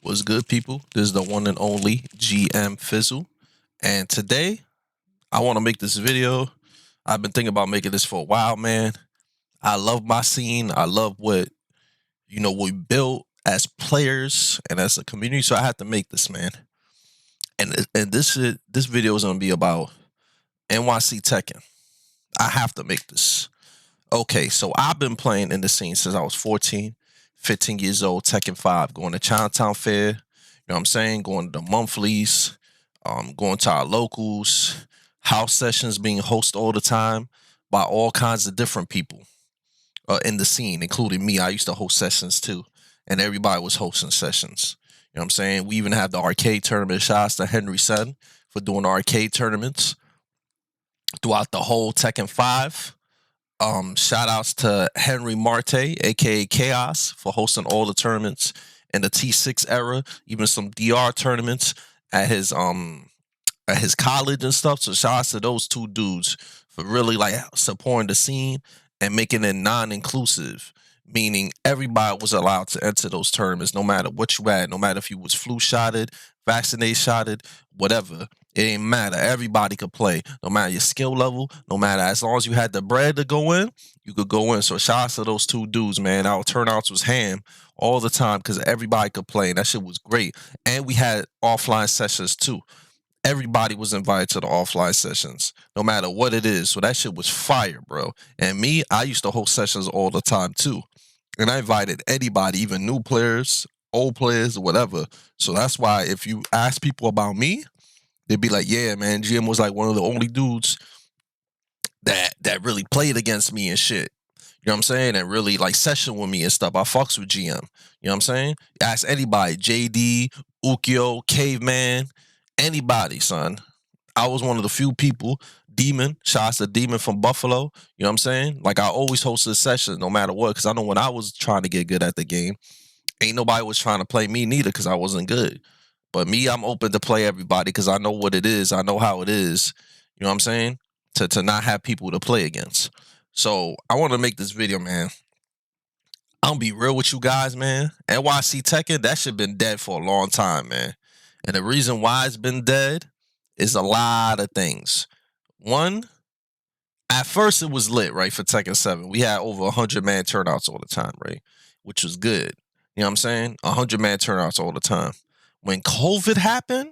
What's good, people? This is the one and only GM Fizzle. And today, I want to make this video. I've been thinking about making this for a while, man. I love my scene. I love what, we built as players and as a community. So I had to make this, man. And this video is going to be about NYC Tekken. I have to make this. Okay, so I've been playing in the scene since I was 14, 15 years old, Tekken 5, going to Chinatown Fair, you know what I'm saying, going to the monthlies, going to our locals, house sessions being hosted all the time by all kinds of different people in the scene, including me. I used to host sessions too, and everybody was hosting sessions. You know what I'm saying? We even have the arcade tournament. Shouts to Henry Sen for doing arcade tournaments throughout the whole Tekken 5. Shout outs to Henry Marte, aka Chaos, for hosting all the tournaments in the T6 era, even some DR tournaments at his college and stuff. So shout outs to those two dudes for really like supporting the scene and making it non-inclusive, meaning everybody was allowed to enter those tournaments, no matter what you had, no matter if you was flu shotted, vaccinated shotted, whatever. It didn't matter. Everybody could play, no matter your skill level, no matter, as long as you had the bread to go in, you could go in. So shout out to those two dudes, man. Our turnouts was ham all the time because everybody could play, and that shit was great. And we had offline sessions too. Everybody was invited to the offline sessions, no matter what it is. So that shit was fire, bro. And me, I used to host sessions all the time too. And I invited anybody, even new players, old players, whatever. So that's why if you ask people about me, they'd be like, yeah, man, GM was like one of the only dudes that really played against me and shit. You know what I'm saying? And really like session with me and stuff. I fucks with GM. You know what I'm saying? Ask anybody, JD, Ukyo, Caveman, anybody, son. I was one of the few people. Demon, shouts to Demon from Buffalo. You know what I'm saying? Like I always hosted sessions no matter what, because I know when I was trying to get good at the game, ain't nobody was trying to play me neither because I wasn't good. But me, I'm open to play everybody because I know what it is. I know how it is. You know what I'm saying? To not have people to play against. So I want to make this video, man. I'm gonna be real with you guys, man. NYC Tekken, that shit been dead for a long time, man. And the reason why it's been dead is a lot of things. One, at first it was lit, right, for Tekken 7. We had over 100-man turnouts all the time, right? Which was good. You know what I'm saying? 100-man turnouts all the time. When COVID happened,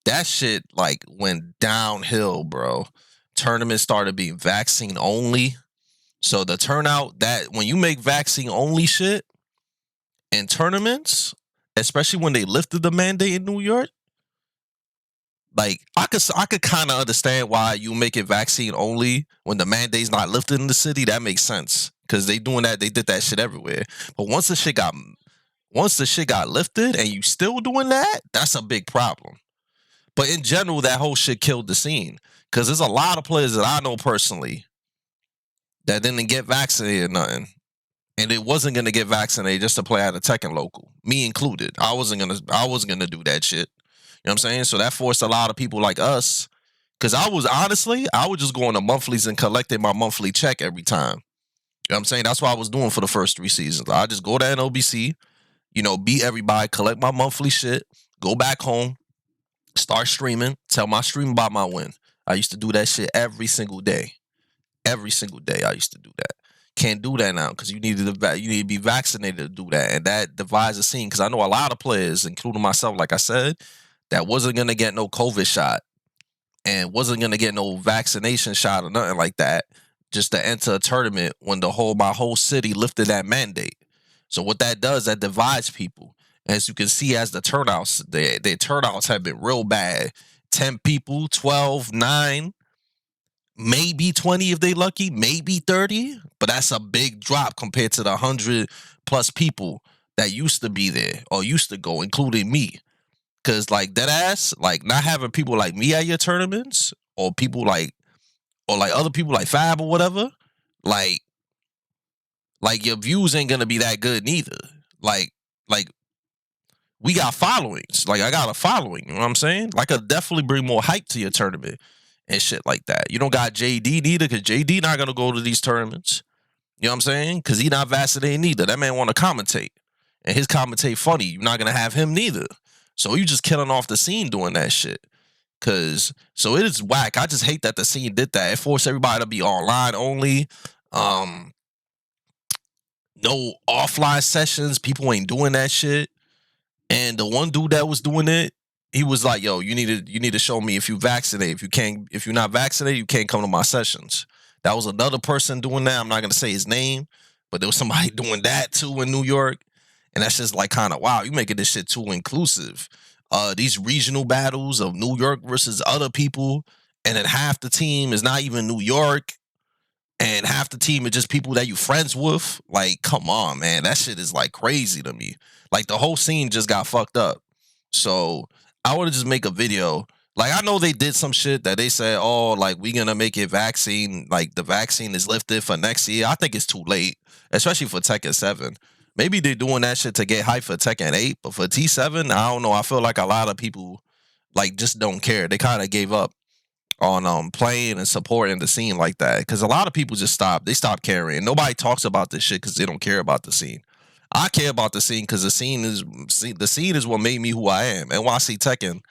that shit like went downhill, bro. Tournaments started being vaccine only. So the turnout, that when you make vaccine only shit in tournaments, especially when they lifted the mandate in New York, like I could kind of understand why you make it vaccine only when the mandate's not lifted in the city. That makes sense because they did that shit everywhere. But once the shit got lifted and you still doing that, that's a big problem. But in general, that whole shit killed the scene because there's a lot of players that I know personally that didn't get vaccinated or nothing. And it wasn't gonna get vaccinated just to play at a Tekken local, me included. I wasn't gonna do that shit. You know what I'm saying? So that forced a lot of people like us, because I was just going to monthlies and collecting my monthly check every time. You know what I'm saying? That's what I was doing for the first 3 seasons. I just go to NOBC, beat everybody, collect my monthly shit, go back home, start streaming, tell my stream about my win. I used to do that shit every single day. Every single day I used to do that. Can't do that now because you need to be vaccinated to do that, and that divides the scene. Because I know a lot of players, including myself, like I said, that wasn't gonna get no COVID shot and wasn't gonna get no vaccination shot or nothing like that, just to enter a tournament when my whole city lifted that mandate. So what that does, that divides people. As you can see, as the turnouts, their turnouts have been real bad. 10 people, 12, 9. Maybe 20 if they lucky, maybe 30, but that's a big drop compared to the 100 plus people that used to be there or used to go, including me. Cause like that ass, like not having people like me at your tournaments or people like other people like Fab or whatever, like your views ain't gonna be that good neither. Like we got followings. Like I got a following, you know what I'm saying? Like I definitely bring more hype to your tournament and shit like that. You don't got JD neither, because JD not gonna go to these tournaments. You know what I'm saying? Because he not vaccinated neither. That man want to commentate and his commentate funny. You're not gonna have him neither. So you just killing off the scene doing that shit. So it is whack. I just hate that the scene did that. It forced everybody to be online only. No offline sessions. People ain't doing that shit. And the one dude that was doing it, he was like, "Yo, you need to show me if you vaccinate. If you're not vaccinated, you can't come to my sessions." That was another person doing that. I'm not gonna say his name, but there was somebody doing that too in New York, and that's just like kind of wow. You making this shit too inclusive. These regional battles of New York versus other people, and then half the team is not even New York, and half the team is just people that you friends with. Like, come on, man, that shit is like crazy to me. Like the whole scene just got fucked up. So I want to just make a video. Like I know they did some shit that they said, oh, like we gonna make it vaccine, like the vaccine is lifted for next year. I think it's too late, especially for Tekken 7. Maybe they're doing that shit to get hype for Tekken 8, but for T7, I don't know. I feel like a lot of people like just don't care. They kind of gave up on playing and supporting the scene like that because a lot of people just stopped caring. Nobody talks about this shit because they don't care about the scene. I care about the scene because the scene is what made me who I am. NYC Tekken,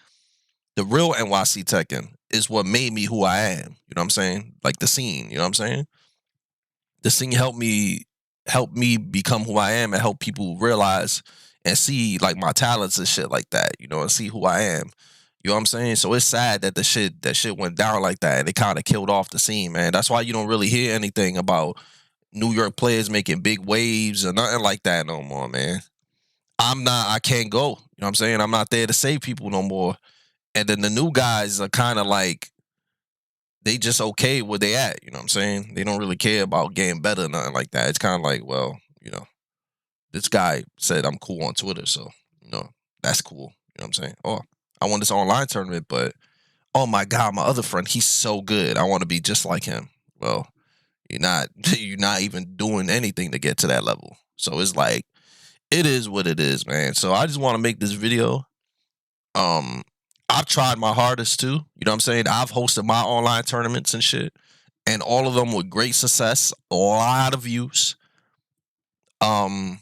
the real NYC Tekken, is what made me who I am. You know what I'm saying? Like the scene. You know what I'm saying? The scene helped me become who I am and help people realize and see like my talents and shit like that. You know, and see who I am. You know what I'm saying? So it's sad that that shit went down like that and it kind of killed off the scene, man. That's why you don't really hear anything about New York players making big waves or nothing like that no more, man. I can't go. You know what I'm saying? I'm not there to save people no more. And then the new guys are kind of like, they just okay where they at. You know what I'm saying? They don't really care about getting better or nothing like that. It's kind of like, well, you know, this guy said I'm cool on Twitter, so, you know, that's cool. You know what I'm saying? Oh, I won this online tournament, but oh my God, my other friend, he's so good. I want to be just like him. Well, you're not you're not even doing anything to get to that level. So it's like it is what it is, man. So I just want to make this video. Um I've tried my hardest too. You know what I'm saying? I've hosted my online tournaments and shit. And all of them with great success, a lot of views. Um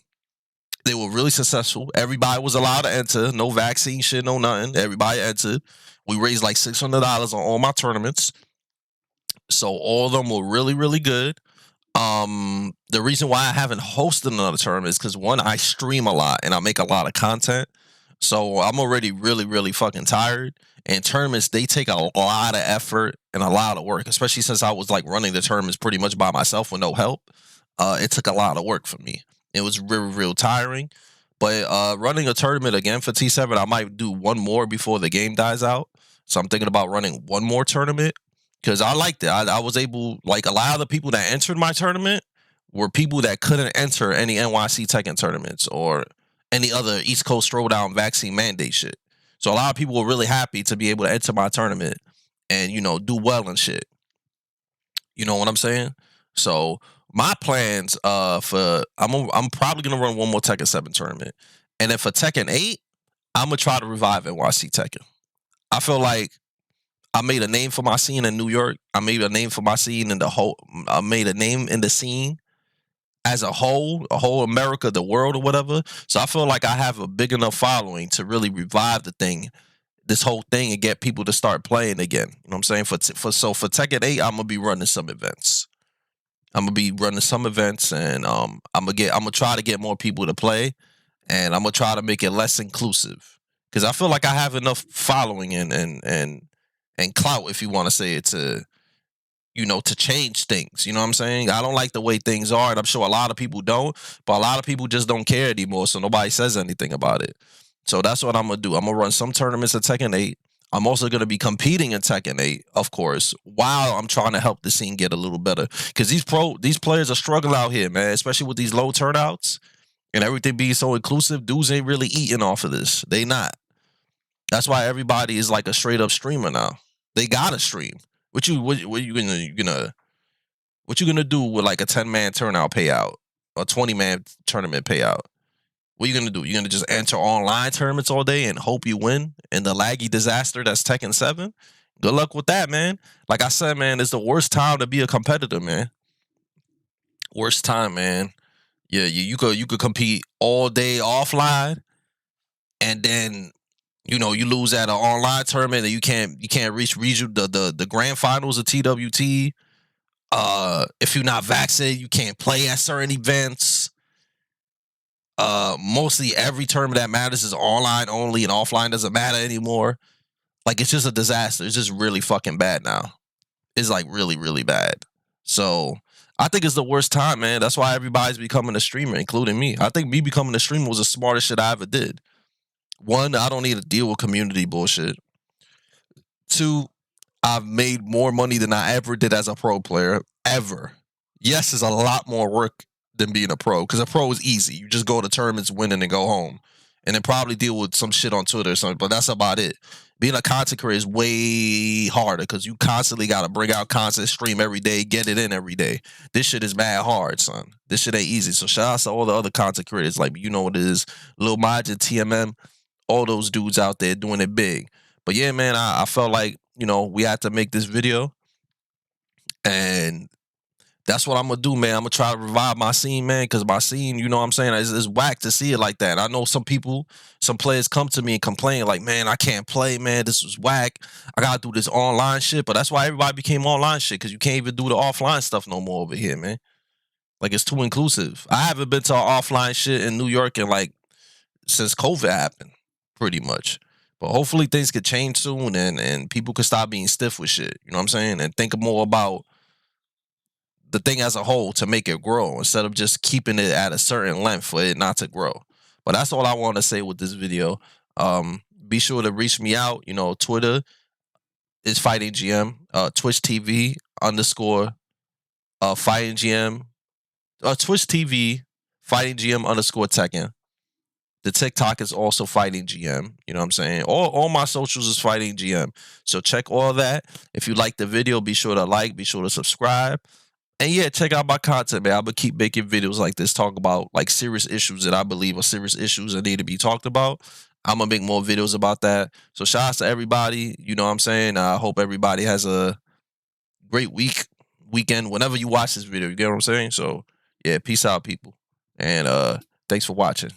they were really successful. Everybody was allowed to enter. No vaccine shit, no nothing. Everybody entered. We raised like $600 on all my tournaments. So all of them were really, really good. The reason why I haven't hosted another tournament is because one, I stream a lot and I make a lot of content. So I'm already really, really fucking tired. And tournaments, they take a lot of effort and a lot of work, especially since I was like running the tournaments pretty much by myself with no help. It took a lot of work for me. It was real, real tiring. But running a tournament again for T7, I might do one more before the game dies out. So I'm thinking about running one more tournament because I liked it. I was able, like a lot of the people that entered my tournament were people that couldn't enter any NYC Tekken tournaments or any other East Coast Throwdown vaccine mandate shit. So a lot of people were really happy to be able to enter my tournament and, you know, do well and shit. You know what I'm saying? So my plans for I'm probably gonna run one more Tekken 7 tournament. And then for Tekken 8, I'm gonna try to revive NYC Tekken. I feel like I made a name for my scene in New York. I made a name for my scene in the whole. I made a name in the scene as a whole America, the world, or whatever. So I feel like I have a big enough following to really revive the thing, this whole thing, and get people to start playing again. You know what I'm saying? For Tekken 8, I'm gonna be running some events. I'm gonna be running some events, and I'm gonna try to get more people to play, and I'm gonna try to make it less inclusive because I feel like I have enough following and clout, if you want to say it, to, you know, to change things. You know what I'm saying? I don't like the way things are, and I'm sure a lot of people don't, but a lot of people just don't care anymore, so nobody says anything about it. So that's what I'm gonna do. I'm gonna run some tournaments at Tekken 8. I'm also gonna be competing in Tekken 8, of course, while I'm trying to help the scene get a little better. Because these players are struggling out here, man, especially with these low turnouts and everything being so inclusive. Dudes ain't really eating off of this. They not. That's why everybody is like a straight up streamer now. They gotta stream. What you gonna do with like a 10-man turnout payout, a 20-man tournament payout? What you gonna do? You gonna just enter online tournaments all day and hope you win in the laggy disaster that's Tekken 7? Good luck with that, man. Like I said, man, it's the worst time to be a competitor, man. Worst time, man. Yeah, you could compete all day offline, and then you lose at an online tournament, and you can't reach region the grand finals of TWT. If you're not vaccinated, you can't play at certain events. Mostly every tournament that matters is online only, and offline doesn't matter anymore. Like, it's just a disaster. It's just really fucking bad now. It's like really, really bad. So I think it's the worst time, man. That's why everybody's becoming a streamer, including me. I think me becoming a streamer was the smartest shit I ever did. One, I don't need to deal with community bullshit. Two, I've made more money than I ever did as a pro player, ever. Yes, it's a lot more work than being a pro, because a pro is easy. You just go to tournaments, win, and then go home. And then probably deal with some shit on Twitter or something, but that's about it. Being a content creator is way harder, because you constantly got to bring out content, stream every day, get it in every day. This shit is mad hard, son. This shit ain't easy. So shout out to all the other content creators, like, you know what it is, Lil Maj and TMM, all those dudes out there doing it big. But yeah, man, I felt like, we had to make this video, and that's what I'm gonna do, man. I'm gonna try to revive my scene, man, because my scene, you know what I'm saying, is whack to see it like that. I know some players come to me and complain, like, man, I can't play, man. This was whack. I gotta do this online shit. But that's why everybody became online shit, because you can't even do the offline stuff no more over here, man. Like, it's too inclusive. I haven't been to offline shit in New York in like since COVID happened, pretty much. But hopefully things could change soon, and people could stop being stiff with shit. You know what I'm saying? And think more about the thing as a whole to make it grow, instead of just keeping it at a certain length for it not to grow. But that's all I want to say with this video. Be sure to reach me out. Twitter is fightinggm. Twitch TV underscore fightinggm. Twitch TV fightinggm underscore Tekken. The TikTok is also fightinggm. You know what I'm saying? All my socials is fightinggm. So check all that. If you like the video, be sure to like, be sure to subscribe. And yeah, check out my content, man. I'm gonna keep making videos like this, talk about like serious issues that I believe are serious issues that need to be talked about. I'm gonna make more videos about that. So shout out to everybody. You know what I'm saying? I hope everybody has a great weekend, whenever you watch this video. You get what I'm saying? So yeah, peace out, people. And thanks for watching.